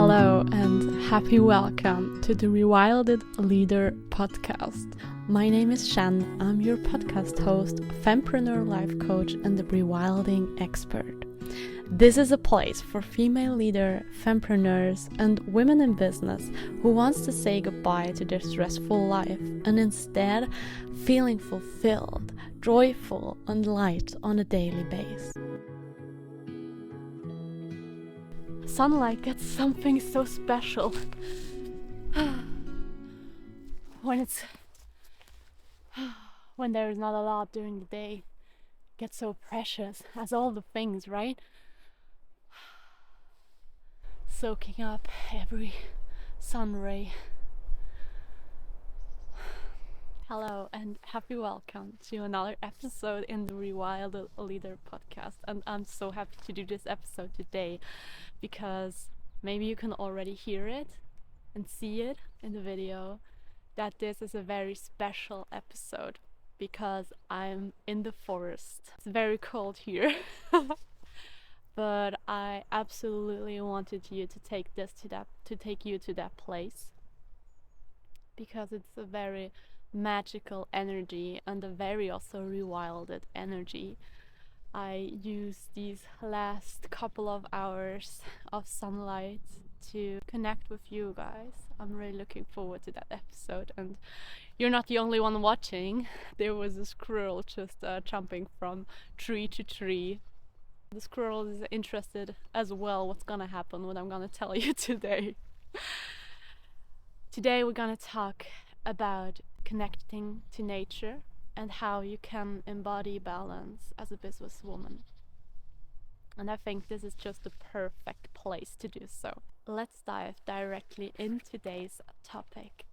Hello and happy welcome to the Rewilded Leader podcast. My name is Shan. I'm your podcast host, fempreneur life coach, and the rewilding expert. This is a place for female leader, fempreneurs, and women in business who wants to say goodbye to their stressful life and instead feeling fulfilled, joyful, and light on a daily basis. Sunlight gets something so special when there is not a lot during the day. It gets so precious as all the things, right? Soaking up every sun ray. Hello and happy welcome to another episode in the Rewilded Leader podcast, and I'm so happy to do this episode today because maybe you can already hear it and see it in the video that this is a very special episode because I'm in the forest. It's very cold here. But I absolutely wanted you to take you to that place because it's a very magical energy and a very also rewilded energy. I used these last couple of hours of sunlight to connect with you guys. I'm really looking forward to that episode, and you're not the only one watching. There was a squirrel just jumping from tree to tree. The squirrel is interested as well what's gonna happen, what I'm gonna tell you today. Today we're gonna talk about connecting to nature and how you can embody balance as a businesswoman. And I think this is just the perfect place to do so. Let's dive directly in today's topic.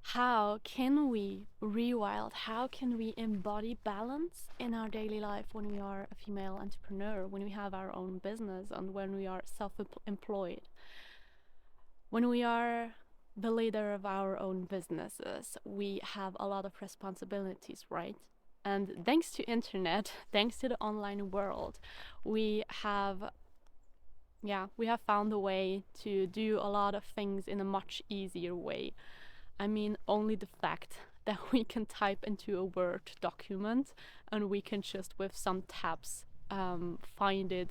How can we rewild? How can we embody balance in our daily life when we are a female entrepreneur, when we have our own business, and when we are self-employed? When we are the leader of our own businesses, we have a lot of responsibilities, right? And thanks to internet, thanks to the online world, we have found a way to do a lot of things in a much easier way. I mean, only the fact that we can type into a Word document and we can just with some taps find it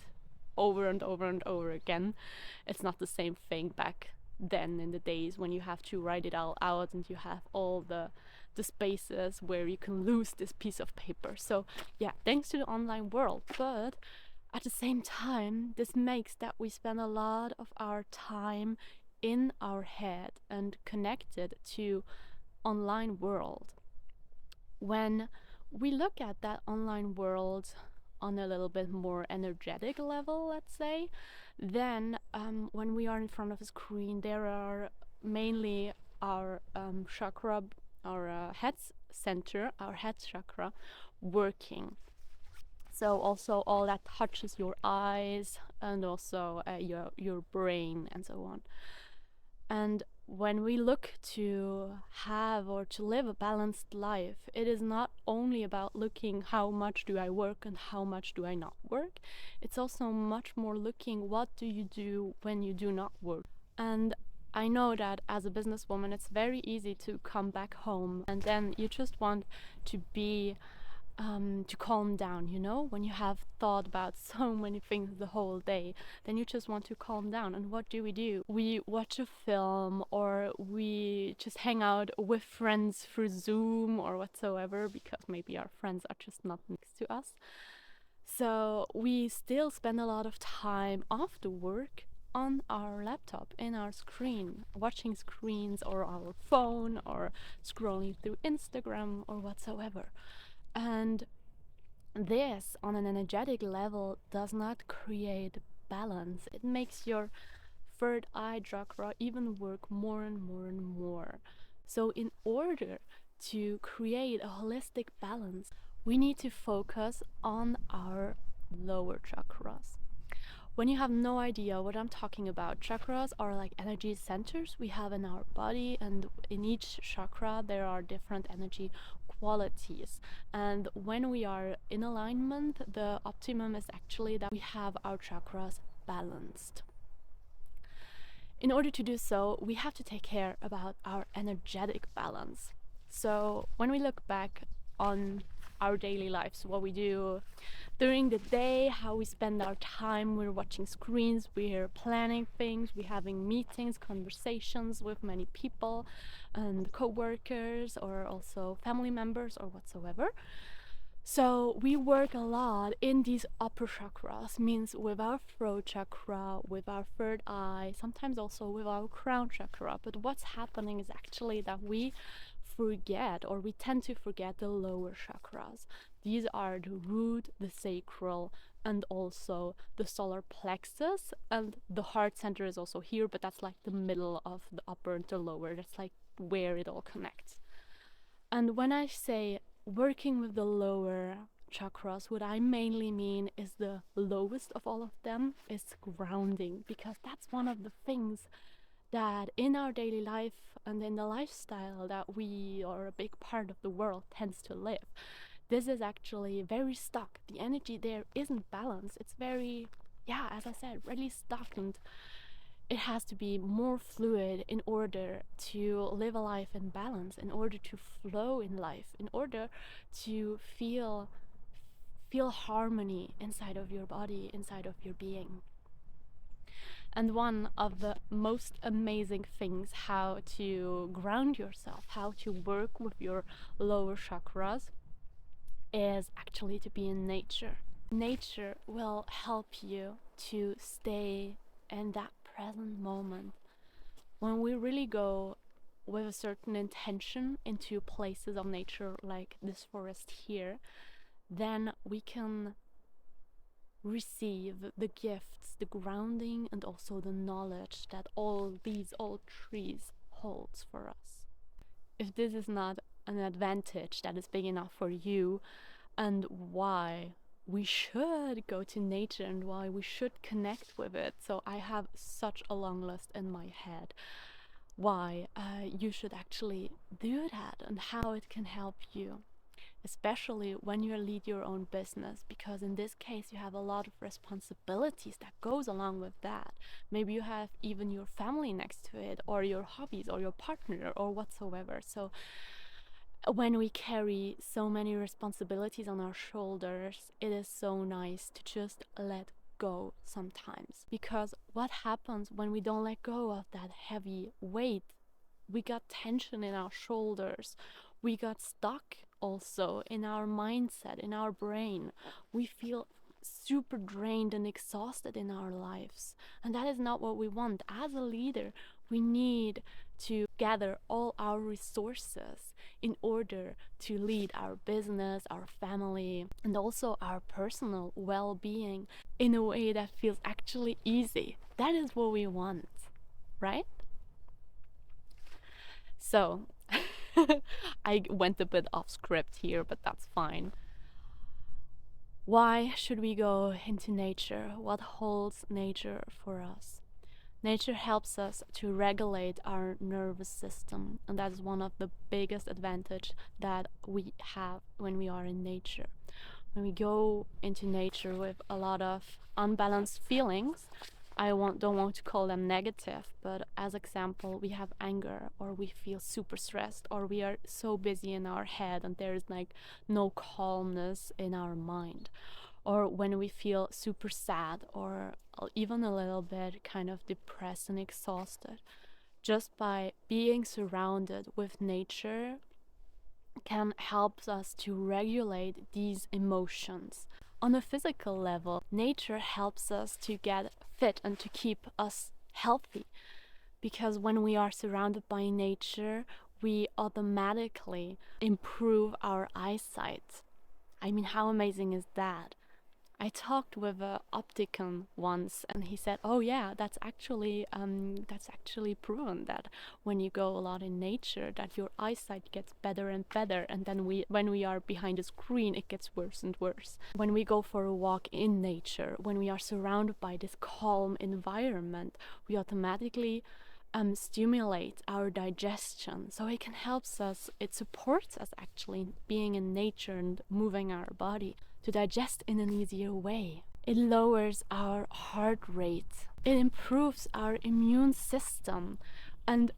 over and over and over again. It's not the same thing back then in the days when you have to write it all out and you have all the spaces where you can lose this piece of paper. So yeah, thanks to the online world, but at the same time this makes that we spend a lot of our time in our head and connected to online world. When we look at that online world on a little bit more energetic level, let's say, then when we are in front of a screen, there are mainly our chakra, our head center, our head chakra working. So also all that touches your eyes and also your brain and so on. And when we look to have or to live a balanced life, it is not only about looking how much do I work and how much do I not work. It's also much more looking what do you do when you do not work. And I know that as a businesswoman, it's very easy to come back home and then you just want to be to calm down, you know, when you have thought about so many things the whole day, then you just want to calm down. And what do? We watch a film, or we just hang out with friends through Zoom or whatsoever, because maybe our friends are just not next to us. So we still spend a lot of time after work on our laptop, in our screen, watching screens or our phone or scrolling through Instagram or whatsoever. And this, on an energetic level, does not create balance. It makes your third eye chakra even work more and more and more. So in order to create a holistic balance, we need to focus on our lower chakras. When you have no idea what I'm talking about, chakras are like energy centers we have in our body, and in each chakra there are different energy qualities. And when we are in alignment, the optimum is actually that we have our chakras balanced. In order to do so, we have to take care about our energetic balance. So when we look back on our daily lives, what we do during the day, how we spend our time, we're watching screens, we're planning things, we're having meetings, conversations with many people and co-workers or also family members or whatsoever. So we work a lot in these upper chakras, means with our throat chakra, with our third eye, sometimes also with our crown chakra. But what's happening is actually that we forget, or we tend to forget, the lower chakras. These are the root, the sacral, and also the solar plexus, and the heart center is also here, but that's like the middle of the upper and the lower. That's like where it all connects. And when I say working with the lower chakras, what I mainly mean is the lowest of all of them is grounding, because that's one of the things that in our daily life and in the lifestyle that we, or a big part of the world, tends to live. This is actually very stuck. The energy there isn't balanced. It's very, yeah, as I said, really stuck, and it has to be more fluid in order to live a life in balance, in order to flow in life, in order to feel harmony inside of your body, inside of your being. And one of the most amazing things how to ground yourself, how to work with your lower chakras, is actually to be in nature. Nature will help you to stay in that present moment. When we really go with a certain intention into places of nature like this forest here, then we can receive the gifts, the grounding, and also the knowledge that all these old trees holds for us. If this is not an advantage that is big enough for you, and why we should go to nature and why we should connect with it, so I have such a long list in my head why you should actually do that and how it can help you, especially when you lead your own business, because in this case you have a lot of responsibilities that goes along with that. Maybe you have even your family next to it, or your hobbies, or your partner, or whatsoever. So when we carry so many responsibilities on our shoulders, it is so nice to just let go sometimes. Because what happens when we don't let go of that heavy weight? We got tension in our shoulders, we got stuck also in our mindset, in our brain. We feel super drained and exhausted in our lives, and that is not what we want. As a leader, we need to gather all our resources in order to lead our business, our family, and also our personal well-being in a way that feels actually easy. That is what we want, right? So I went a bit off script here, but that's fine. Why should we go into nature? What holds nature for us? Nature helps us to regulate our nervous system, and that is one of the biggest advantage that we have when we are in nature. When we go into nature with a lot of unbalanced feelings, don't want to call them negative, but as example, we have anger, or we feel super stressed, or we are so busy in our head and there is like no calmness in our mind. Or when we feel super sad, or even a little bit kind of depressed and exhausted, just by being surrounded with nature can help us to regulate these emotions. On a physical level, nature helps us to get fit and to keep us healthy, because when we are surrounded by nature, we automatically improve our eyesight. I mean, how amazing is that? I talked with an optician once, and he said, "Oh yeah, that's actually proven that when you go a lot in nature, that your eyesight gets better and better, and then when we are behind a screen, it gets worse and worse. When we go for a walk in nature, when we are surrounded by this calm environment, we automatically stimulate our digestion, so it can help us. It supports us actually being in nature and moving our body to digest in an easier way. It lowers our heart rate. It improves our immune system. And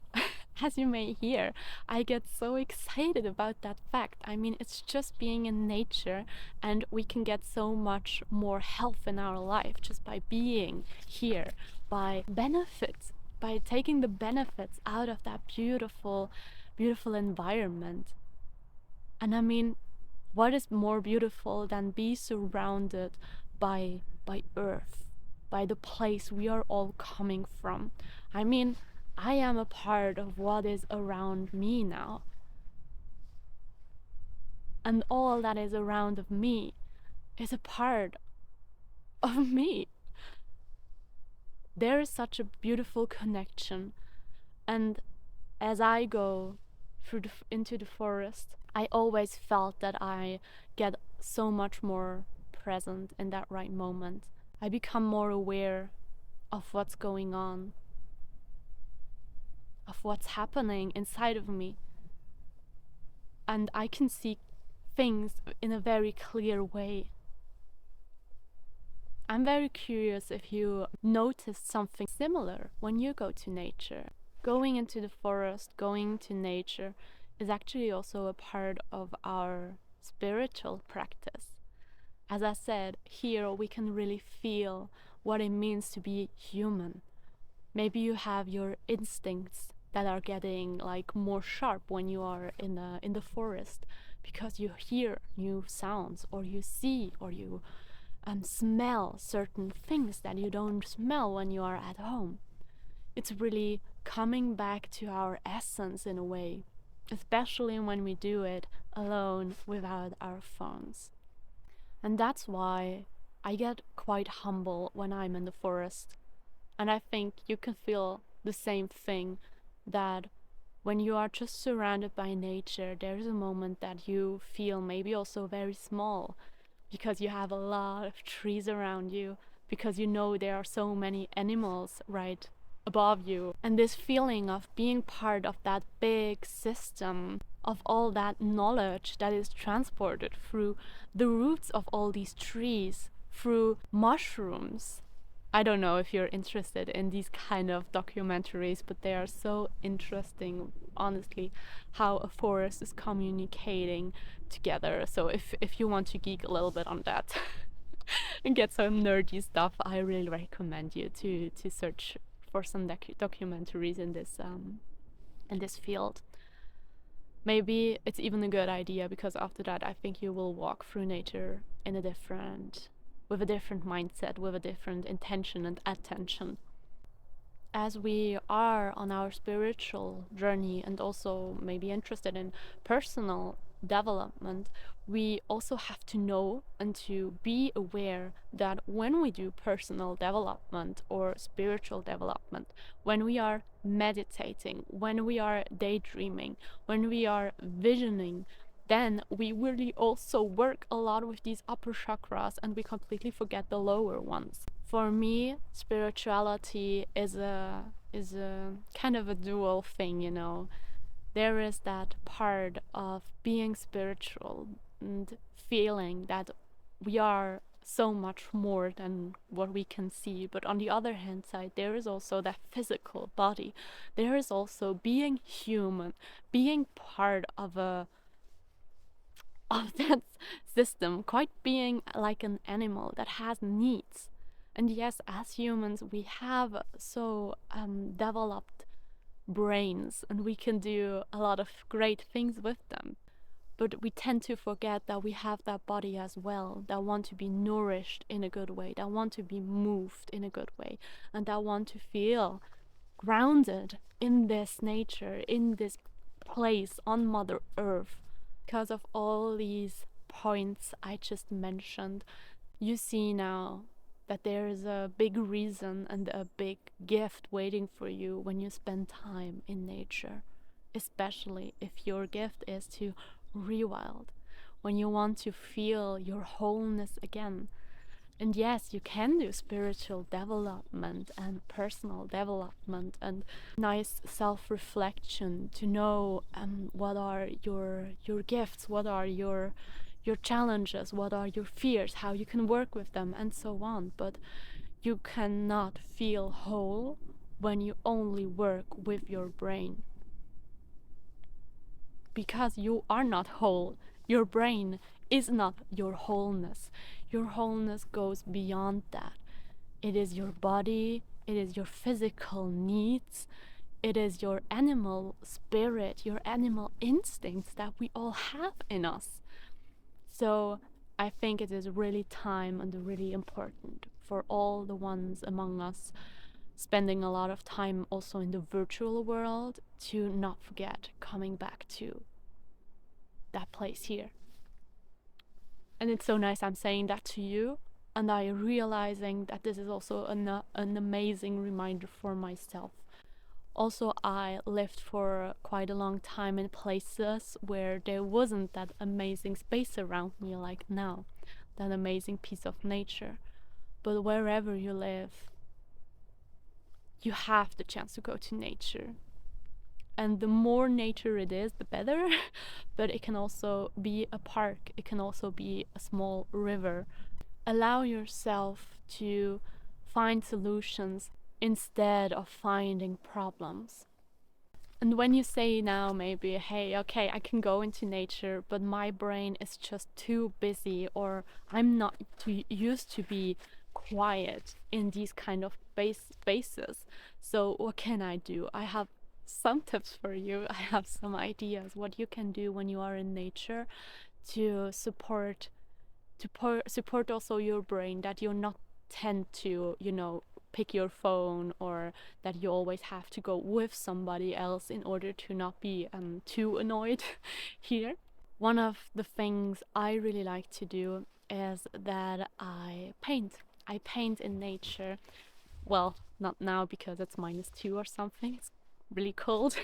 as you may hear, I get so excited about that fact. I mean, it's just being in nature, and we can get so much more health in our life just by being here, by benefits, by taking the benefits out of that beautiful, beautiful environment. And I mean, what is more beautiful than be surrounded by earth, by the place we are all coming from? I mean, I am a part of what is around me now, and all that is around of me is a part of me. There is such a beautiful connection, and as I go into the forest, I always felt that I get so much more present in that right moment. I become more aware of what's going on, of what's happening inside of me. And I can see things in a very clear way. I'm very curious if you noticed something similar when you go to nature. Going into the forest, going to nature is actually also a part of our spiritual practice. As I said, here we can really feel what it means to be human. Maybe you have your instincts that are getting like more sharp when you are in the forest, because you hear new sounds, or you see, or you smell certain things that you don't smell when you are at home. It's really coming back to our essence in a way, especially when we do it alone without our phones. And that's why I get quite humble when I'm in the forest. And I think you can feel the same thing, that when you are just surrounded by nature, there's a moment that you feel maybe also very small, because you have a lot of trees around you, because you know there are so many animals right above you. And this feeling of being part of that big system, of all that knowledge that is transported through the roots of all these trees, through mushrooms. I don't know if you're interested in these kind of documentaries, but they are so interesting, honestly, how a forest is communicating together. So if you want to geek a little bit on that and get some nerdy stuff, I really recommend you to search for some documentaries in this field. Maybe it's even a good idea, because after that I think you will walk through nature with a different mindset, with a different intention and attention. As we are on our spiritual journey, and also maybe interested in personal development, we also have to know and to be aware that when we do personal development or spiritual development, when we are meditating, when we are daydreaming, when we are visioning, then we really also work a lot with these upper chakras, and we completely forget the lower ones. For me, spirituality is a kind of a dual thing, you know. There is that part of being spiritual and feeling that we are so much more than what we can see, but on the other hand side, there is also that physical body. There is also being human, being part of that system, quite being like an animal that has needs. And yes, as humans, we have so developed brains, and we can do a lot of great things with them. But we tend to forget that we have that body as well, that want to be nourished in a good way, that want to be moved in a good way, and that want to feel grounded in this nature, in this place on Mother Earth. Because of all these points I just mentioned, you see now that there is a big reason and a big gift waiting for you when you spend time in nature, especially if your gift is to rewild, when you want to feel your wholeness again. And yes, you can do spiritual development and personal development and nice self-reflection to know what are your gifts, what are your your challenges, what are your fears, how you can work with them, and so on. But you cannot feel whole when you only work with your brain, because you are not whole. Your brain is not your wholeness. Your wholeness goes beyond that. It is your body, it is your physical needs, it is your animal spirit, your animal instincts that we all have in us. So I think it is really time and really important for all the ones among us spending a lot of time also in the virtual world to not forget coming back to that place here. And it's so nice I'm saying that to you, and I realizing that this is also an amazing reminder for myself. Also, I lived for quite a long time in places where there wasn't that amazing space around me like now, that amazing piece of nature. But wherever you live, you have the chance to go to nature. And the more nature it is, the better. But it can also be a park, it can also be a small river. Allow yourself to find solutions instead of finding problems. And when you say now maybe, hey, okay, I can go into nature, but my brain is just too busy, or I'm not too used to be quiet in these kind of spaces. So what can I do? I have some tips for you. I have some ideas what you can do when you are in nature to support also your brain, that you're not tend to, pick your phone, or that you always have to go with somebody else in order to not be too annoyed here. One of the things I really like to do is that I paint. I paint in nature. Well, not now because it's -2 or something. It's really cold.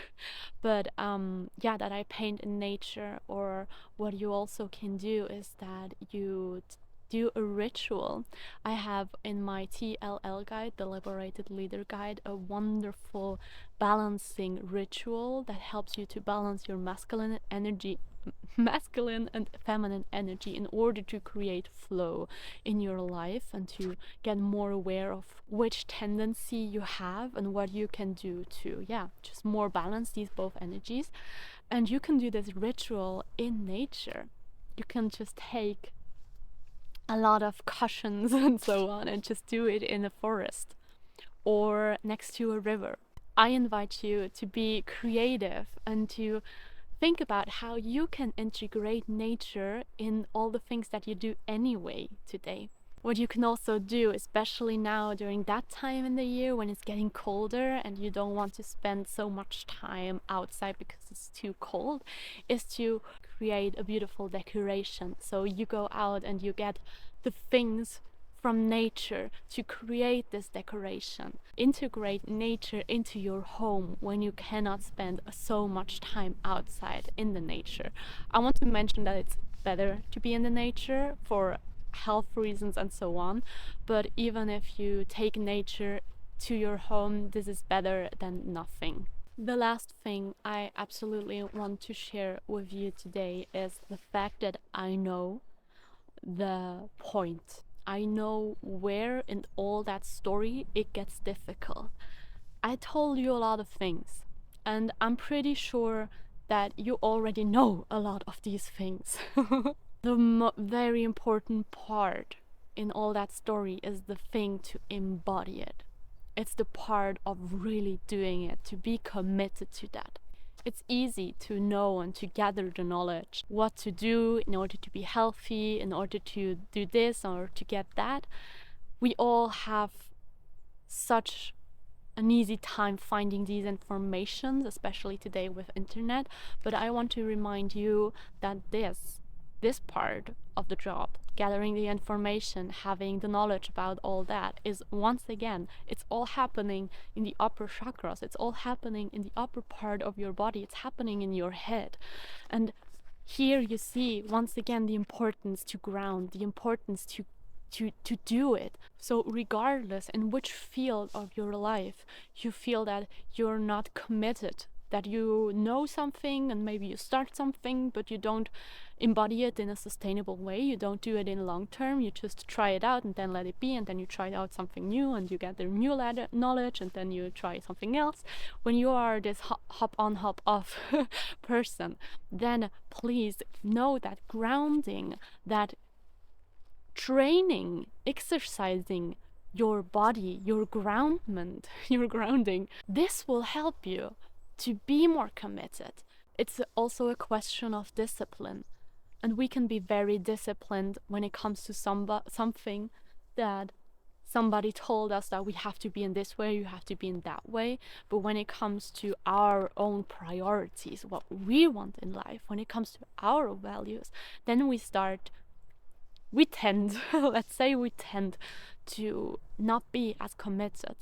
But yeah, that I paint in nature. Or what you also can do is that you do a ritual. I have in my TLL guide, the Liberated Leader Guide, a wonderful balancing ritual that helps you to balance your masculine and feminine energy in order to create flow in your life and to get more aware of which tendency you have and what you can do to just more balance these both energies. And you can do this ritual in nature. You can just take a lot of cushions and so on and just do it in a forest or next to a river. I invite you to be creative and to think about how you can integrate nature in all the things that you do anyway today. What you can also do, especially now during that time in the year when it's getting colder and you don't want to spend so much time outside because it's too cold, is to create a beautiful decoration. So you go out and you get the things from nature to create this decoration. Integrate nature into your home when you cannot spend so much time outside in the nature. I want to mention that it's better to be in the nature for health reasons and so on, but even if you take nature to your home, this is better than nothing. The last thing I absolutely want to share with you today is the fact that I know the point. I know where in all that story it gets difficult. I told you a lot of things, and I'm pretty sure that you already know a lot of these things. The very important part in all that story is the thing to embody it. It's the part of really doing it, to be committed to that. It's easy to know and to gather the knowledge, what to do in order to be healthy, in order to do this or to get that. We all have such an easy time finding these informations, especially today with internet. But I want to remind you that this part of the job, gathering the information, having the knowledge about all that, is once again, it's all happening in the upper chakras. It's all happening in the upper part of your body. It's happening in your head. And here you see once again the importance to ground, the importance to do it. So regardless in which field of your life you feel that you're not committed that you know something and maybe you start something, but you don't embody it in a sustainable way. You don't do it in long term. You just try it out and then let it be, and then you try out something new and you get the new knowledge, and then you try something else. When you are this hop on, hop off person, then please know that grounding, that training, exercising your body, your groundment, your grounding, this will help you to be more committed. It's also a question of discipline, and we can be very disciplined when it comes to something that somebody told us that we have to be in this way, you have to be in that way. But when it comes to our own priorities, what we want in life, when it comes to our values, then we tend to not be as committed.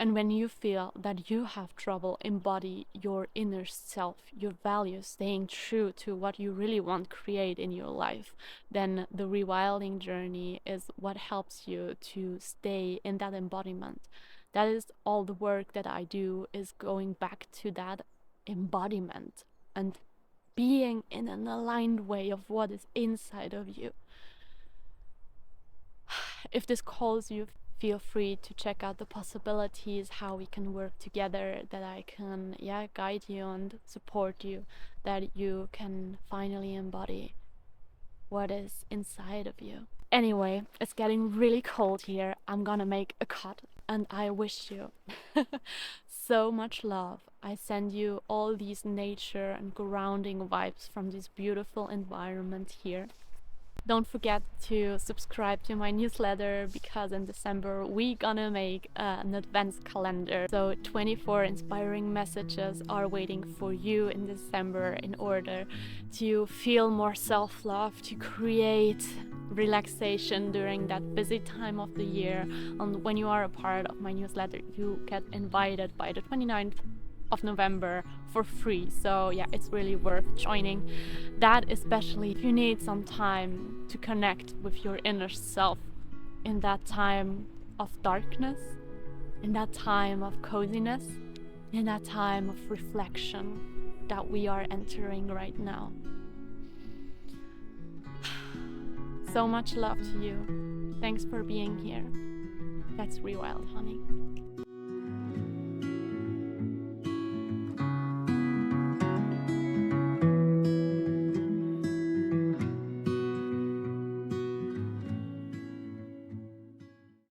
And when you feel that you have trouble embody your inner self, your values, staying true to what you really want to create in your life, then the rewilding journey is what helps you to stay in that embodiment. That is all the work that I do, is going back to that embodiment and being in an aligned way of what is inside of you. If this calls you, feel free to check out the possibilities, how we can work together, that I can guide you and support you, that you can finally embody what is inside of you. Anyway, it's getting really cold here. I'm gonna make a cut, and I wish you so much love. I send you all these nature and grounding vibes from this beautiful environment here. Don't forget to subscribe to my newsletter, because in December we're gonna make an advent calendar. So 24 inspiring messages are waiting for you in December in order to feel more self-love, to create relaxation during that busy time of the year. And when you are a part of my newsletter, you get invited by the 29th of November for free. So yeah, it's really worth joining that, especially if you need some time to connect with your inner self in that time of darkness, in that time of coziness, in that time of reflection that we are entering right now. So much love to you. Thanks for being here. Let's rewild, honey.